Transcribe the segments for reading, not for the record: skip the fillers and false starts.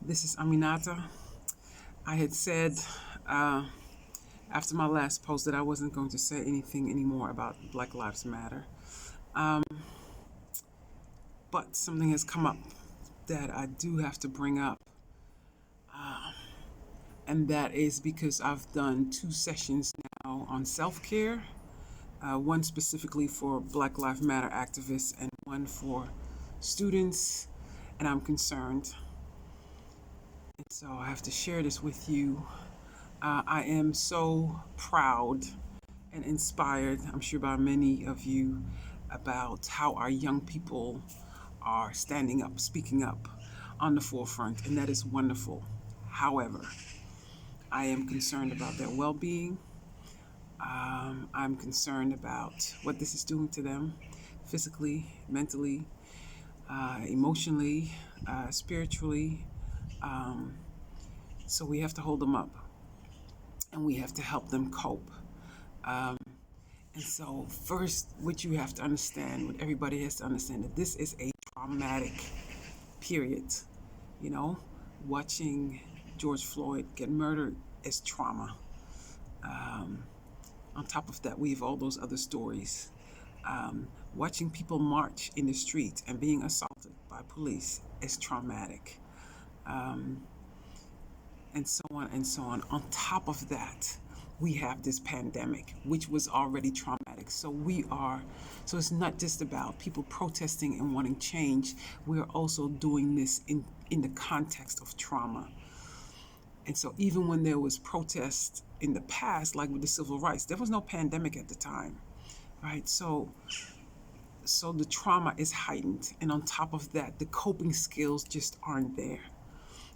This is Aminata. I had said uh, after my last post that I wasn't going to say anything anymore about Black Lives Matter. Um, but something has come up that I do have to bring up. And that is because I've done 2 sessions now on self care, one specifically for Black Lives Matter activists and one for students. And I'm concerned. And so I have to share this with you. I am so proud and inspired, I'm sure by many of you, about how our young people are standing up, speaking up on the forefront, and that is wonderful. However, I am concerned about their well being. I'm concerned about what this is doing to them physically, mentally, emotionally, spiritually. Um, so we have to hold them up and we have to help them cope. Um, And so, first, what you have to understand, what everybody has to understand, that this is a traumatic period. You know, watching George Floyd get murdered is trauma. Um, on top of that, we have all those other stories. Watching people march in the street and being assaulted by police is traumatic. Um, and so on and so on. On top of that, we have this pandemic, which was already traumatic. So it's not just about people protesting and wanting change. We are also doing this in the context of trauma. And so even when there was protest in the past, like with the civil rights, there was no pandemic at the time, right? So the trauma is heightened. And on top of that, the coping skills just aren't there.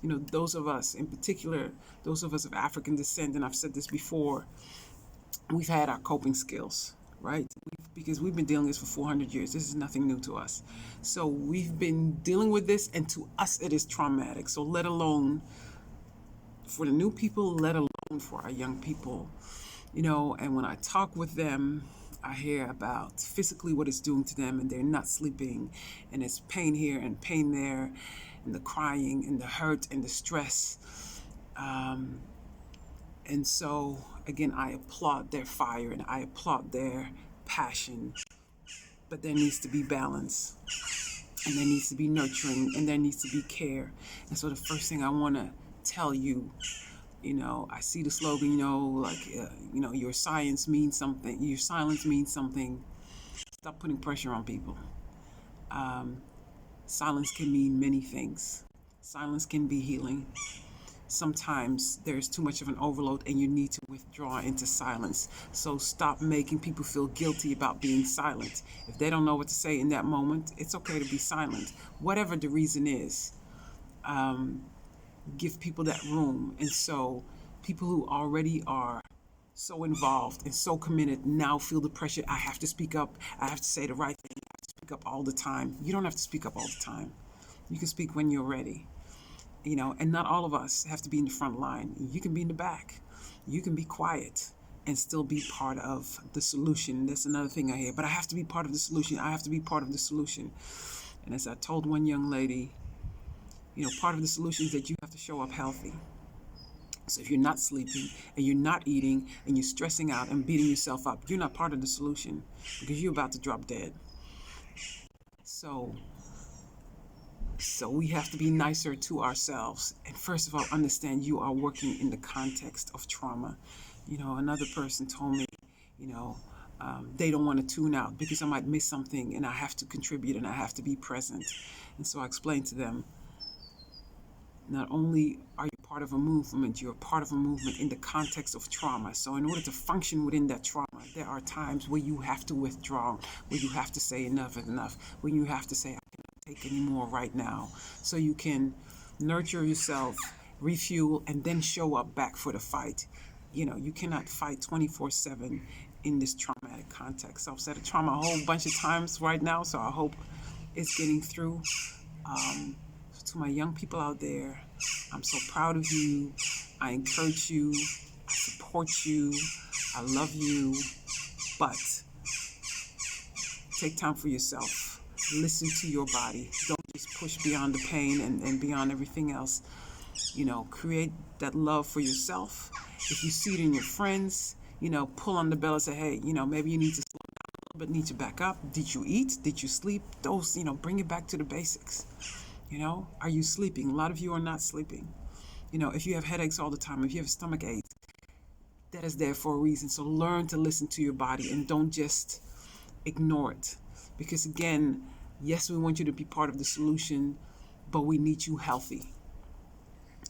You know, those of us in particular, those of us of African descent, and I've said this before, we've had our coping skills, right? Because we've been dealing with this for 400 years. This is nothing new to us. So we've been dealing with this, and to us, it is traumatic. So let alone for the new people, let alone for our young people, you know, and when I talk with them, I hear about physically what it's doing to them, and they're not sleeping, and it's pain here and pain there, and the crying and the hurt and the stress. Um, and so, again, I applaud their fire and I applaud their passion, but there needs to be balance, and there needs to be nurturing, and there needs to be care. And so, the first thing I want to tell you, you know, I see the slogan, your science means something, your silence means something. Stop putting pressure on people. Um, Silence can mean many things. Silence can be healing. Sometimes there's too much of an overload and you need to withdraw into silence. So stop making people feel guilty about being silent. If they don't know what to say in that moment, it's okay to be silent. Whatever the reason is, give people that room. And so people who already are so involved and so committed now feel the pressure. I have to speak up. I have to say the right thing. I have to speak up all the time. You don't have to speak up all the time. You can speak when you're ready. You know, and not all of us have to be in the front line. You can be in the back. You can be quiet and still be part of the solution. That's another thing I hear. But I have to be part of the solution. I have to be part of the solution. And as I told one young lady, you know, part of the solution is that you have to show up healthy. So if you're not sleeping and you're not eating and you're stressing out and beating yourself up, you're not part of the solution because you're about to drop dead. So we have to be nicer to ourselves. And first of all, understand you are working in the context of trauma. You know, another person told me, you know, they don't want to tune out because I might miss something and I have to contribute and I have to be present. And so I explained to them, not only are you part of a movement, you're part of a movement in the context of trauma. So in order to function within that trauma, there are times where you have to withdraw, where you have to say enough is enough, when you have to say, I cannot take any more right now. So you can nurture yourself, refuel, and then show up back for the fight. You know, you cannot fight 24/7 in this traumatic context. So I've said trauma a whole bunch of times right now, so I hope it's getting through. To my young people out there, I'm so proud of you. I encourage you. I support you. I love you. But take time for yourself. Listen to your body. Don't just push beyond the pain and beyond everything else. Create that love for yourself. If you see it in your friends, pull on the bell and say, hey, maybe you need to slow down a little bit, need to back up. Did you eat? Did you sleep? Those, bring it back to the basics. Are you sleeping? A lot of you are not sleeping. If you have headaches all the time, if you have stomach aches, that is there for a reason. So learn to listen to your body and don't just ignore it. Because again, yes, we want you to be part of the solution, but we need you healthy.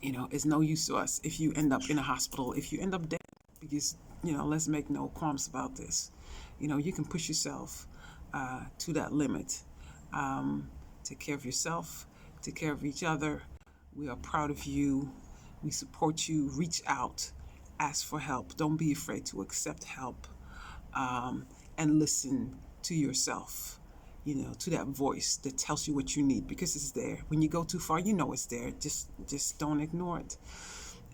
It's no use to us if you end up in a hospital, if you end up dead, because, let's make no qualms about this. You can push yourself to that limit. Take care of yourself, take care of each other. We are proud of you. We support you. Reach out, ask for help. Don't be afraid to accept help, and listen to yourself, to that voice that tells you what you need, because it's there. When you go too far, it's there. Just don't ignore it.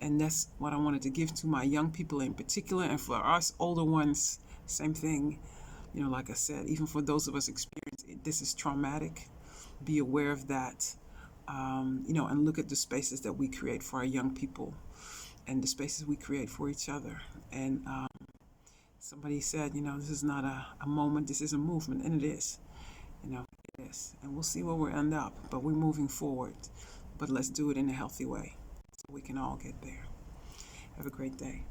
And that's what I wanted to give to my young people in particular, and for us older ones, same thing. Like I said, even for those of us experienced it, this is traumatic. Be aware of that, and look at the spaces that we create for our young people and the spaces we create for each other. And somebody said, this is not a moment, this is a movement, and it is. It is. And we'll see where we end up, but we're moving forward. But let's do it in a healthy way so we can all get there. Have a great day.